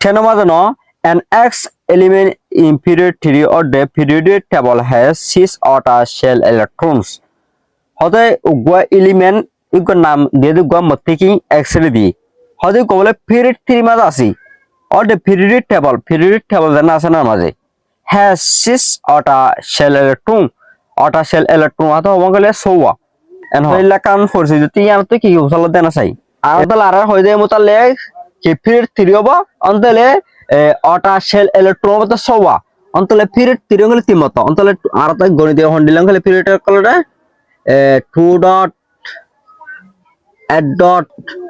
Xenomazano, an X element in period 3 or the periodic table has 6 outer shell electrons. হতে উগা element ego নাম দিয়ে উগা মতেকি X রে দি হতে কবলে period 3 মাঝে আসি or the periodic table জানা আছে না মাঝে has 6 outer shell electron হতে হবো গেলে 16 এন হইলা কাম ফরছি যদি ইয়ার তো কি উছল দেনা চাই আর তাহলে আর হই দেয় মোতালে কি period 3 হবো অন্তলে outer shell electron হতে 16 অন্তলে period 3 গেলে তিমত অন্তলে আর তো গণিত হন দিলাম গেলে period কলটা 2 dot at dot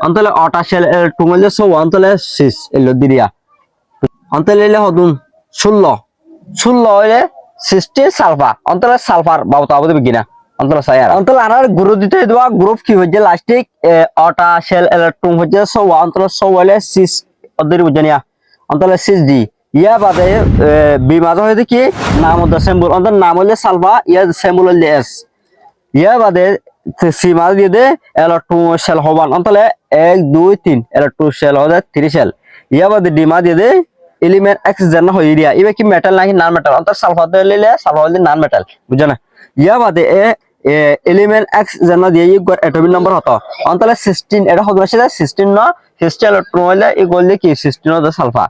অন্তলে outer shell electron গেলে 16 অন্তলে 6 এলো দিরিয়া অন্তলে এলে হদুন 16 হইলে 60 সালফার অন্তলে সালফার বাবতা বলতে বিগিনা অন্তলে সায়ার অন্তলে আনার গ্রুপ দিতে দেওয়া গ্রুপ কি হচ্ছে লাস্টিক outer shell electron হচ্ছে 16 অন্তলে 16 হইলে 6 অদরি বুঝানিয়া অন্তলে 6 দি ইয়া বাদে বি মাঝে হইতে কি নাম অদ সিম্বল অন্তলে নাম হইলে সালফা ইয়া সিম্বল হইলে এস ইয়া বাদে সি মাঝে দিয়ে দে electron shell হবান অন্তলে 1 2 3 electron shell হবে 3 shell ইয়া বাদে ডি মা দিয়ে দে এলিমেন্ট X জানা হই রিয়া ইবে কি মেটাল নাকি নন মেটাল অন্তর সালফার দিলে সালফার হইলে নন মেটাল বুঝছ না ইয়া বাদে এলিমেন্ট X জানা দিয়ে ই অ্যাটমিক নাম্বার হতো অন্তলে 16 এটা হবে সেটা 16 না 16 ইলেকট্রন হইলে ই গলে কি 16 হতো সালফার